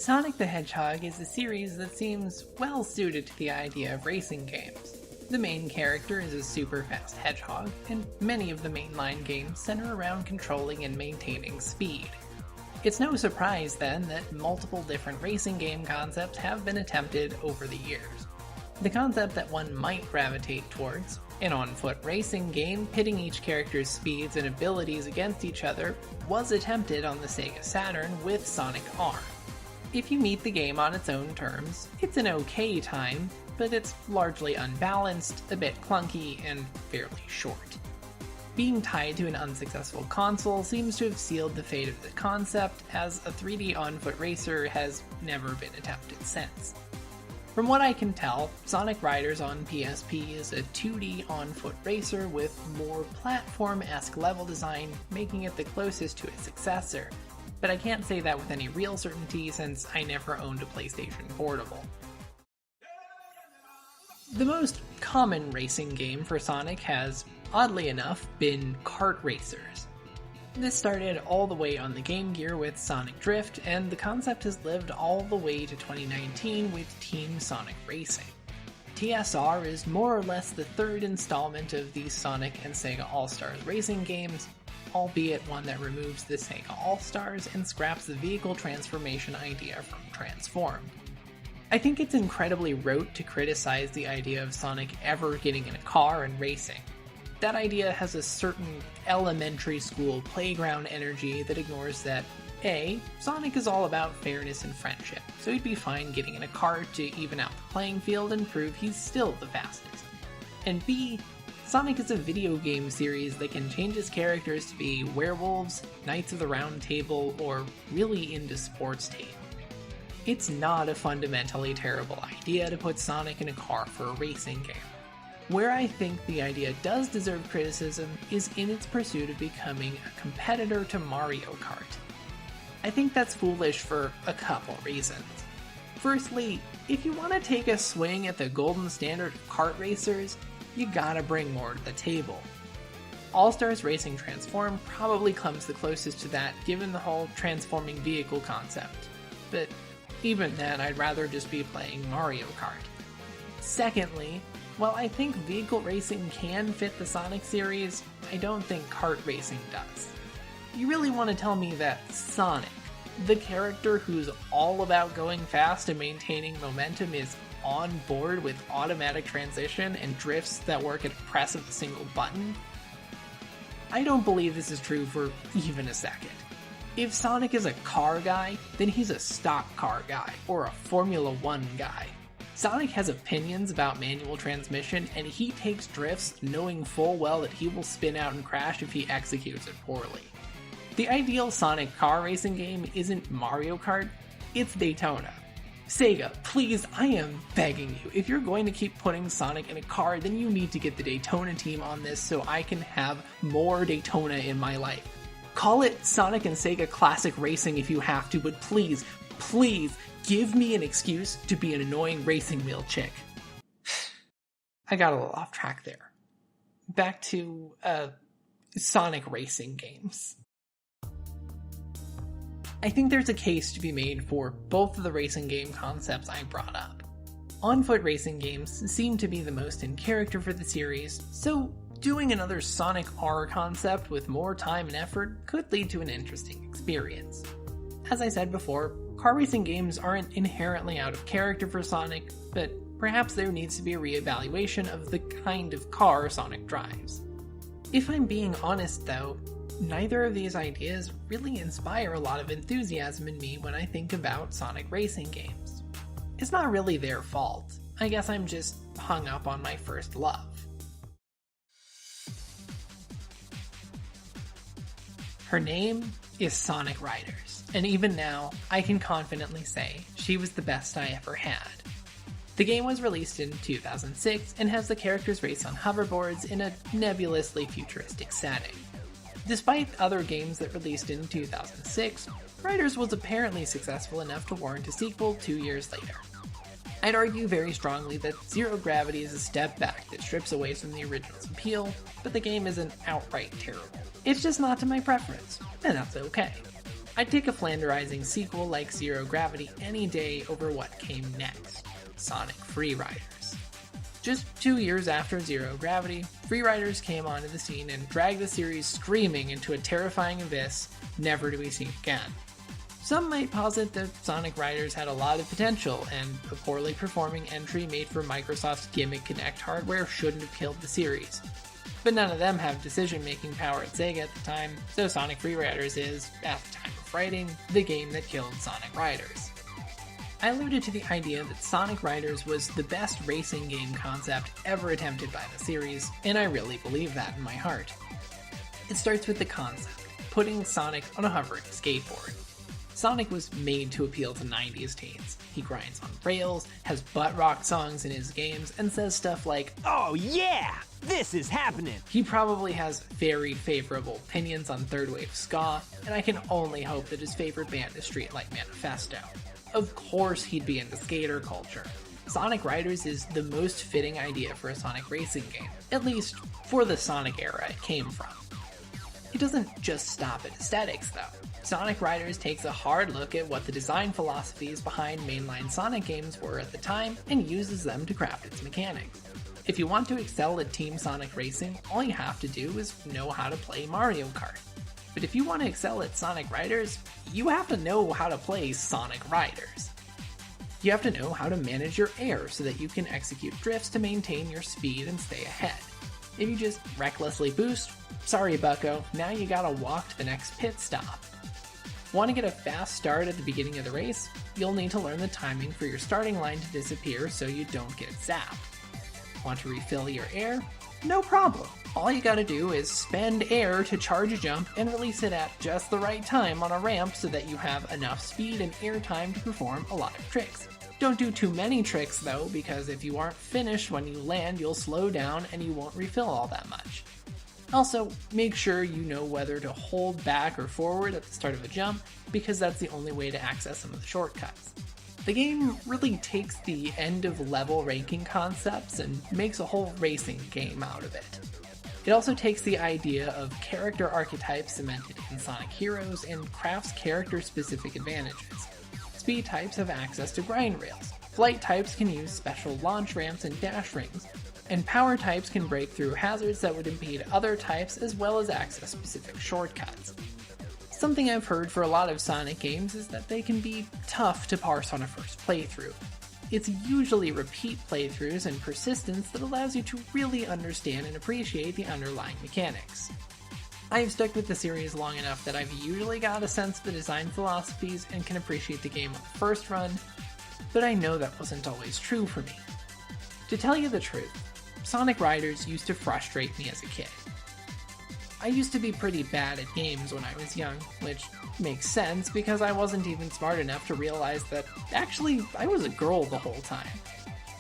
Sonic the Hedgehog is a series that seems well suited to the idea of racing games. The main character is a super fast hedgehog, and many of the mainline games center around controlling and maintaining speed. It's no surprise then that multiple different racing game concepts have been attempted over the years. The concept that one might gravitate towards, an on-foot racing game pitting each character's speeds and abilities against each other, was attempted on the Sega Saturn with Sonic R. If you meet the game on its own terms, it's an okay time, but it's largely unbalanced, a bit clunky, and fairly short. Being tied to an unsuccessful console seems to have sealed the fate of the concept, as a 3D on-foot racer has never been attempted since. From what I can tell, Sonic Riders on PSP is a 2D on-foot racer with more platform-esque level design, making it the closest to its successor, but I can't say that with any real certainty since I never owned a PlayStation Portable. The most common racing game for Sonic has, oddly enough, been kart racers. This started all the way on the Game Gear with Sonic Drift, and the concept has lived all the way to 2019 with Team Sonic Racing. TSR is more or less the third installment of the Sonic and Sega All-Stars racing games, albeit one that removes the Sega All-Stars and scraps the vehicle transformation idea from Transformed. I think it's incredibly rote to criticize the idea of Sonic ever getting in a car and racing. That idea has a certain elementary school playground energy that ignores that A, Sonic is all about fairness and friendship, so he'd be fine getting in a car to even out the playing field and prove he's still the fastest. And B, Sonic is a video game series that can change its characters to be werewolves, Knights of the Round Table, or really into sports team. It's not a fundamentally terrible idea to put Sonic in a car for a racing game. Where I think the idea does deserve criticism is in its pursuit of becoming a competitor to Mario Kart. I think that's foolish for a couple reasons. Firstly, if you want to take a swing at the golden standard of kart racers, you gotta bring more to the table. All-Stars Racing Transform probably comes the closest to that given the whole transforming vehicle concept, but even then I'd rather just be playing Mario Kart. Secondly, while I think vehicle racing can fit the Sonic series, I don't think kart racing does. You really want to tell me that Sonic, the character who's all about going fast and maintaining momentum, is on board with automatic transition and drifts that work at a press of a single button? I don't believe this is true for even a second. If Sonic is a car guy, then he's a stock car guy, or a Formula 1 guy. Sonic has opinions about manual transmission, and he takes drifts knowing full well that he will spin out and crash if he executes it poorly. The ideal Sonic car racing game isn't Mario Kart, it's Daytona. Sega, please, I am begging you, if you're going to keep putting Sonic in a car, then you need to get the Daytona team on this so I can have more Daytona in my life. Call it Sonic and Sega Classic Racing if you have to, but please, please, give me an excuse to be an annoying racing wheel chick. I got a little off track there. Back to, Sonic racing games. I think there's a case to be made for both of the racing game concepts I brought up. On-foot racing games seem to be the most in character for the series, so doing another Sonic R concept with more time and effort could lead to an interesting experience. As I said before, car racing games aren't inherently out of character for Sonic, but perhaps there needs to be a reevaluation of the kind of car Sonic drives. If I'm being honest though, neither of these ideas really inspire a lot of enthusiasm in me when I think about Sonic racing games. It's not really their fault. I guess I'm just hung up on my first love. Her name is Sonic Riders, and even now, I can confidently say she was the best I ever had. The game was released in 2006 and has the characters race on hoverboards in a nebulously futuristic setting. Despite other games that released in 2006, Riders was apparently successful enough to warrant a sequel 2 years later. I'd argue very strongly that Zero Gravity is a step back that strips away from the original's appeal, but the game isn't outright terrible. It's just not to my preference, and that's okay. I'd take a Flanderizing sequel like Zero Gravity any day over what came next, Sonic Freeriders. Just 2 years after Zero Gravity, Freeriders came onto the scene and dragged the series screaming into a terrifying abyss never to be seen again. Some might posit that Sonic Riders had a lot of potential, and a poorly performing entry made for Microsoft's gimmick Kinect hardware shouldn't have killed the series. But none of them have decision-making power at SEGA at the time, so Sonic Freeriders is, at the time of writing, the game that killed Sonic Riders. I alluded to the idea that Sonic Riders was the best racing game concept ever attempted by the series, and I really believe that in my heart. It starts with the concept, putting Sonic on a hovering skateboard. Sonic was made to appeal to 90s teens. He grinds on rails, has butt rock songs in his games, and says stuff like, "Oh yeah, this is happening!" He probably has very favorable opinions on third wave ska, and I can only hope that his favorite band is Streetlight Manifesto. Of course he'd be into skater culture. Sonic Riders is the most fitting idea for a Sonic racing game, at least for the Sonic era it came from. It doesn't just stop at aesthetics though. Sonic Riders takes a hard look at what the design philosophies behind mainline Sonic games were at the time and uses them to craft its mechanics. If you want to excel at Team Sonic Racing, all you have to do is know how to play Mario Kart. But if you want to excel at Sonic Riders, you have to know how to play Sonic Riders. You have to know how to manage your air so that you can execute drifts to maintain your speed and stay ahead. If you just recklessly boost, sorry bucko, now you gotta walk to the next pit stop. Want to get a fast start at the beginning of the race? You'll need to learn the timing for your starting line to disappear so you don't get zapped. Want to refill your air? No problem. All you gotta do is spend air to charge a jump and release it at just the right time on a ramp so that you have enough speed and air time to perform a lot of tricks. Don't do too many tricks though, because if you aren't finished when you land, you'll slow down and you won't refill all that much. Also, make sure you know whether to hold back or forward at the start of a jump, because that's the only way to access some of the shortcuts. The game really takes the end of level ranking concepts and makes a whole racing game out of it. It also takes the idea of character archetypes cemented in Sonic Heroes and crafts character-specific advantages. Speed types have access to grind rails, flight types can use special launch ramps and dash rings, and power types can break through hazards that would impede other types as well as access specific shortcuts. Something I've heard for a lot of Sonic games is that they can be tough to parse on a first playthrough. It's usually repeat playthroughs and persistence that allows you to really understand and appreciate the underlying mechanics. I've stuck with the series long enough that I've usually got a sense of the design philosophies and can appreciate the game on the first run, but I know that wasn't always true for me. To tell you the truth, Sonic Riders used to frustrate me as a kid. I used to be pretty bad at games when I was young, which makes sense because I wasn't even smart enough to realize that actually I was a girl the whole time.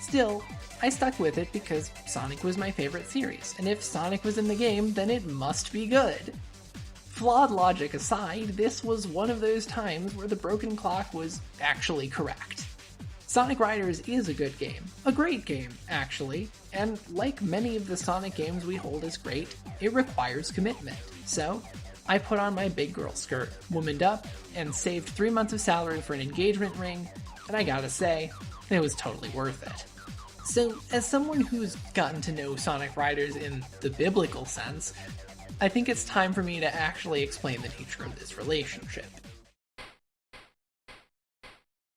Still, I stuck with it because Sonic was my favorite series, and if Sonic was in the game, then it must be good. Flawed logic aside, this was one of those times where the broken clock was actually correct. Sonic Riders is a good game. A great game, actually. And like many of the Sonic games we hold as great, it requires commitment. So, I put on my big girl skirt, womaned up, and saved 3 months of salary for an engagement ring, and I gotta say, it was totally worth it. So, as someone who's gotten to know Sonic Riders in the biblical sense, I think it's time for me to actually explain the nature of this relationship.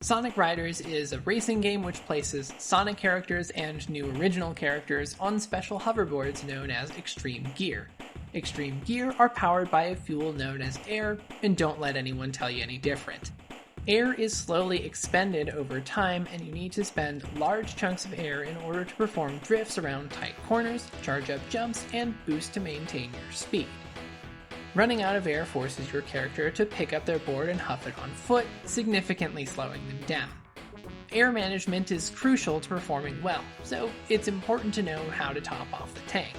Sonic Riders is a racing game which places Sonic characters and new original characters on special hoverboards known as Extreme Gear. Extreme Gear are powered by a fuel known as air, and don't let anyone tell you any different. Air is slowly expended over time, and you need to spend large chunks of air in order to perform drifts around tight corners, charge up jumps, and boost to maintain your speed. Running out of air forces your character to pick up their board and huff it on foot, significantly slowing them down. Air management is crucial to performing well, so it's important to know how to top off the tank.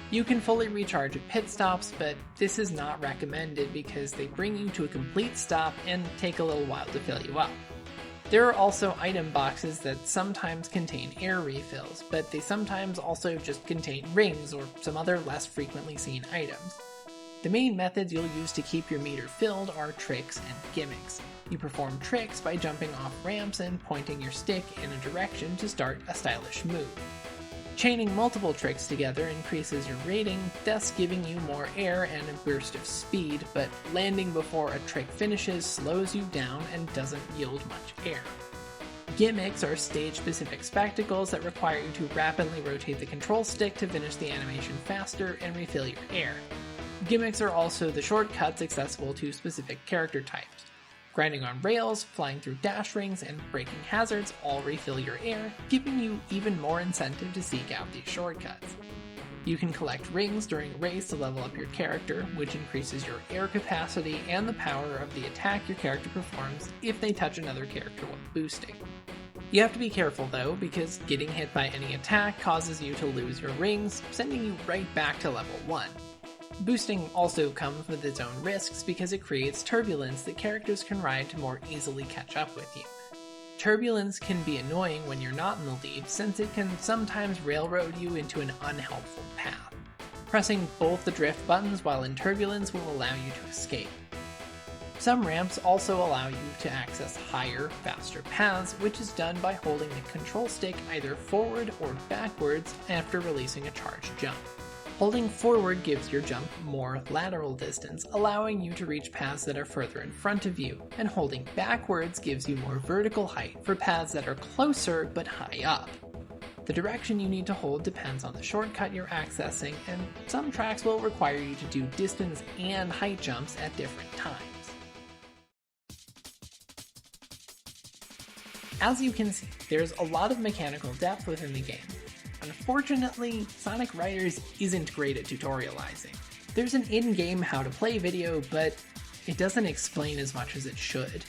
You can fully recharge at pit stops, but this is not recommended because they bring you to a complete stop and take a little while to fill you up. There are also item boxes that sometimes contain air refills, but they sometimes also just contain rings or some other less frequently seen items. The main methods you'll use to keep your meter filled are tricks and gimmicks. You perform tricks by jumping off ramps and pointing your stick in a direction to start a stylish move. Chaining multiple tricks together increases your rating, thus giving you more air and a burst of speed, but landing before a trick finishes slows you down and doesn't yield much air. Gimmicks are stage-specific spectacles that require you to rapidly rotate the control stick to finish the animation faster and refill your air. Gimmicks are also the shortcuts accessible to specific character types. Grinding on rails, flying through dash rings, and breaking hazards all refill your air, giving you even more incentive to seek out these shortcuts. You can collect rings during a race to level up your character, which increases your air capacity and the power of the attack your character performs if they touch another character while boosting. You have to be careful though, because getting hit by any attack causes you to lose your rings, sending you right back to level 1. Boosting also comes with its own risks because it creates turbulence that characters can ride to more easily catch up with you. Turbulence can be annoying when you're not in the lead, since it can sometimes railroad you into an unhelpful path. Pressing both the drift buttons while in turbulence will allow you to escape. Some ramps also allow you to access higher, faster paths, which is done by holding the control stick either forward or backwards after releasing a charged jump. Holding forward gives your jump more lateral distance, allowing you to reach paths that are further in front of you, and holding backwards gives you more vertical height for paths that are closer but high up. The direction you need to hold depends on the shortcut you're accessing, and some tracks will require you to do distance and height jumps at different times. As you can see, there's a lot of mechanical depth within the game. Unfortunately, Sonic Riders isn't great at tutorializing. There's an in-game how-to-play video, but it doesn't explain as much as it should.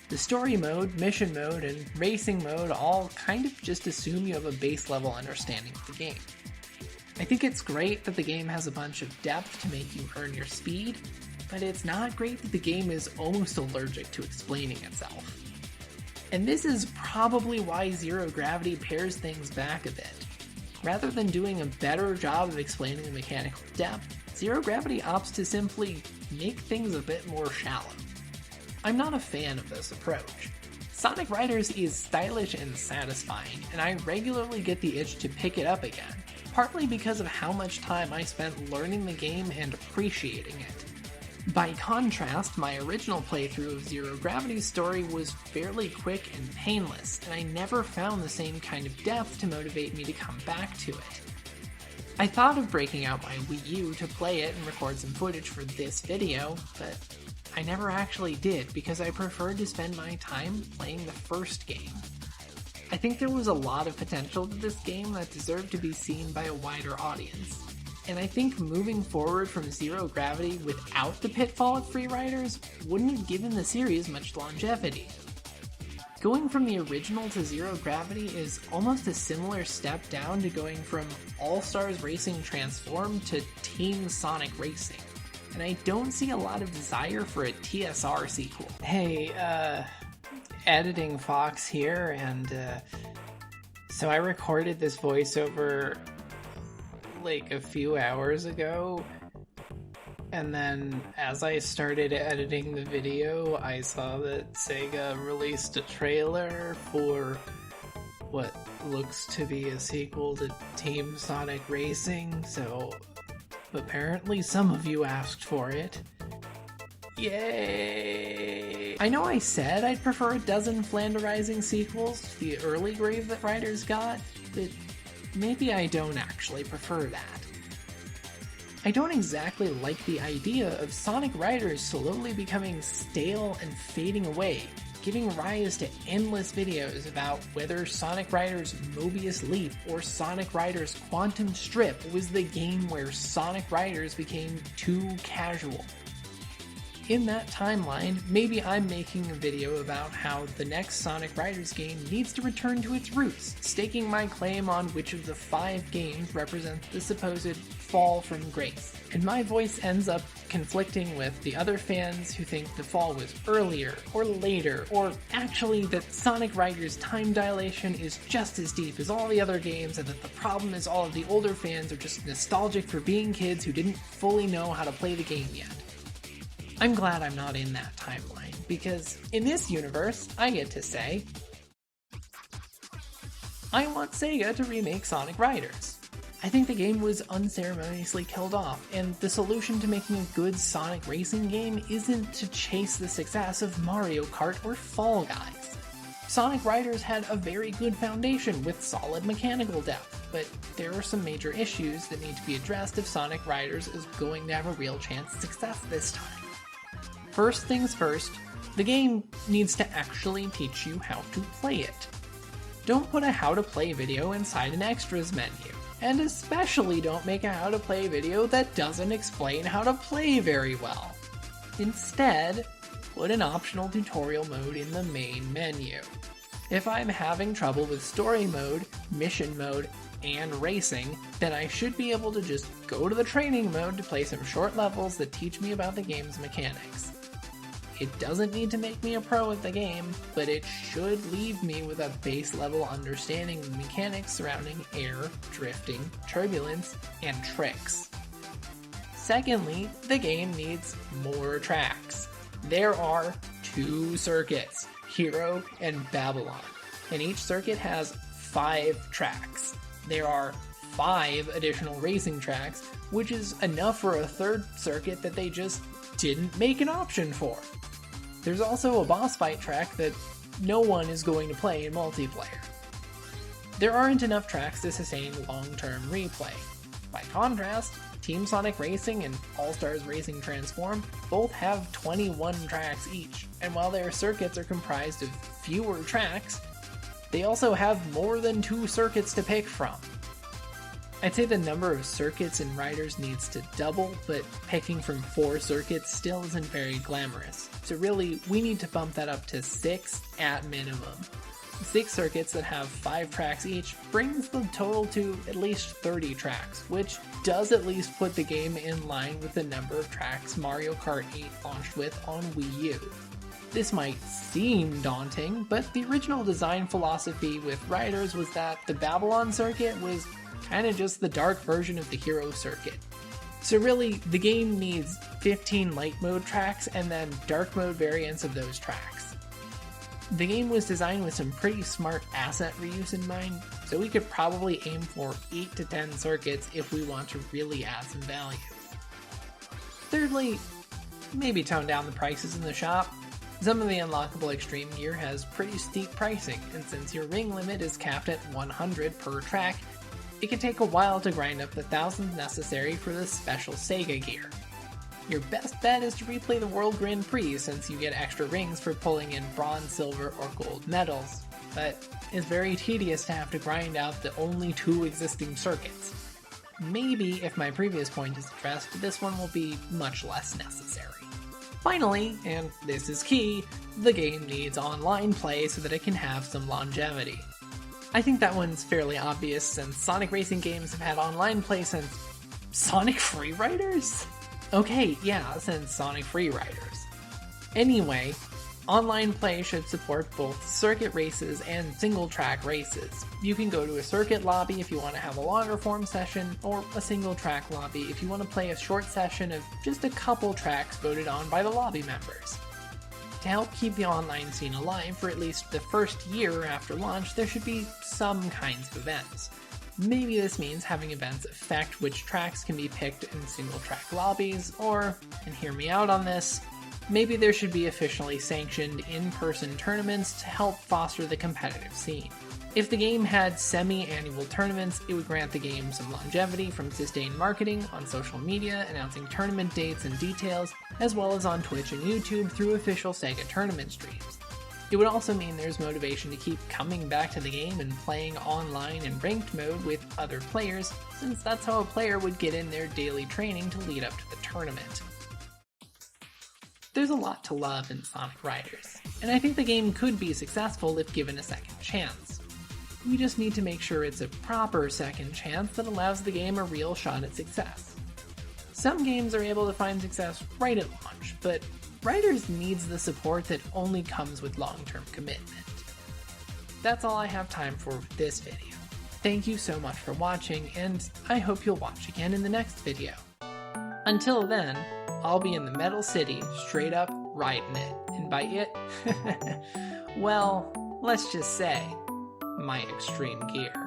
The story mode, mission mode, and racing mode all kind of just assume you have a base-level understanding of the game. I think it's great that the game has a bunch of depth to make you earn your speed, but it's not great that the game is almost allergic to explaining itself. And this is probably why Zero Gravity pares things back a bit. Rather than doing a better job of explaining the mechanical depth, Zero Gravity opts to simply make things a bit more shallow. I'm not a fan of this approach. Sonic Riders is stylish and satisfying, and I regularly get the itch to pick it up again, partly because of how much time I spent learning the game and appreciating it. By contrast, my original playthrough of Zero Gravity's story was fairly quick and painless, and I never found the same kind of depth to motivate me to come back to it. I thought of breaking out my Wii U to play it and record some footage for this video, but I never actually did because I preferred to spend my time playing the first game. I think there was a lot of potential to this game that deserved to be seen by a wider audience. And I think moving forward from Zero Gravity without the pitfall of Free Riders wouldn't have given the series much longevity. Going from the original to Zero Gravity is almost a similar step down to going from All-Stars Racing Transformed to Team Sonic Racing, and I don't see a lot of desire for a TSR sequel. Hey, Editing Fox here, and so I recorded this voiceover like a few hours ago, and then as I started editing the video, I saw that SEGA released a trailer for what looks to be a sequel to Team Sonic Racing, so apparently some of you asked for it. Yay! I know I said I'd prefer a dozen Flanderizing sequels to the early Grave that Riders got, but maybe I don't actually prefer that. I don't exactly like the idea of Sonic Riders slowly becoming stale and fading away, giving rise to endless videos about whether Sonic Riders Mobius Leap or Sonic Riders Quantum Strip was the game where Sonic Riders became too casual. In that timeline, maybe I'm making a video about how the next Sonic Riders game needs to return to its roots, staking my claim on which of the 5 games represents the supposed fall from grace. And my voice ends up conflicting with the other fans who think the fall was earlier or later, or actually that Sonic Riders' time dilation is just as deep as all the other games, and that the problem is all of the older fans are just nostalgic for being kids who didn't fully know how to play the game yet. I'm glad I'm not in that timeline, because in this universe, I get to say, I want SEGA to remake Sonic Riders. I think the game was unceremoniously killed off, and the solution to making a good Sonic racing game isn't to chase the success of Mario Kart or Fall Guys. Sonic Riders had a very good foundation with solid mechanical depth, but there are some major issues that need to be addressed if Sonic Riders is going to have a real chance of success this time. First things first, the game needs to actually teach you how to play it. Don't put a how to play video inside an extras menu. And especially don't make a how to play video that doesn't explain how to play very well. Instead, put an optional tutorial mode in the main menu. If I'm having trouble with story mode, mission mode, and racing, then I should be able to just go to the training mode to play some short levels that teach me about the game's mechanics. It doesn't need to make me a pro at the game, but it should leave me with a base level understanding of the mechanics surrounding air, drifting, turbulence, and tricks. Secondly, the game needs more tracks. There are 2 circuits, Hero and Babylon, and each circuit has 5 tracks. There are 5 additional racing tracks, which is enough for a 3rd circuit that they just didn't make an option for. There's also a boss fight track that no one is going to play in multiplayer. There aren't enough tracks to sustain long-term replay. By contrast, Team Sonic Racing and All-Stars Racing Transform both have 21 tracks each, and while their circuits are comprised of fewer tracks, they also have more than 2 circuits to pick from. I'd say the number of circuits in Riders needs to double, but picking from 4 circuits still isn't very glamorous. So really, we need to bump that up to 6 at minimum. 6 circuits that have 5 tracks each brings the total to at least 30 tracks, which does at least put the game in line with the number of tracks Mario Kart 8 launched with on Wii U. This might seem daunting, but the original design philosophy with Riders was that the Babylon circuit was kind of just the dark version of the Hero circuit. So really, the game needs 15 light mode tracks and then dark mode variants of those tracks. The game was designed with some pretty smart asset reuse in mind, so we could probably aim for 8 to 10 circuits if we want to really add some value. Thirdly, maybe tone down the prices in the shop. Some of the unlockable extreme gear has pretty steep pricing, and since your ring limit is capped at 100 per track, it can take a while to grind up the thousands necessary for the special SEGA gear. Your best bet is to replay the World Grand Prix since you get extra rings for pulling in bronze, silver, or gold medals, but it's very tedious to have to grind out the only 2 existing circuits. Maybe if my previous point is addressed, this one will be much less necessary. Finally, and this is key, the game needs online play so that it can have some longevity. I think that one's fairly obvious since Sonic racing games have had online play since Sonic Freeriders? Okay, yeah, since Sonic Freeriders. Anyway, online play should support both circuit races and single-track races. You can go to a circuit lobby if you want to have a longer form session, or a single-track lobby if you want to play a short session of just a couple tracks voted on by the lobby members. To help keep the online scene alive for at least the first year after launch, there should be some kinds of events. Maybe this means having events affect which tracks can be picked in single-track lobbies, or, and hear me out on this, maybe there should be officially sanctioned in-person tournaments to help foster the competitive scene. If the game had semi-annual tournaments, it would grant the game some longevity from sustained marketing on social media, announcing tournament dates and details, as well as on Twitch and YouTube through official SEGA tournament streams. It would also mean there's motivation to keep coming back to the game and playing online in ranked mode with other players, since that's how a player would get in their daily training to lead up to the tournament. There's a lot to love in Sonic Riders, and I think the game could be successful if given a second chance. We just need to make sure it's a proper second chance that allows the game a real shot at success. Some games are able to find success right at launch, but Riders needs the support that only comes with long-term commitment. That's all I have time for with this video. Thank you so much for watching, and I hope you'll watch again in the next video. Until then, I'll be in the Metal City, straight up riding it, and by it, well, let's just say, my extreme gear.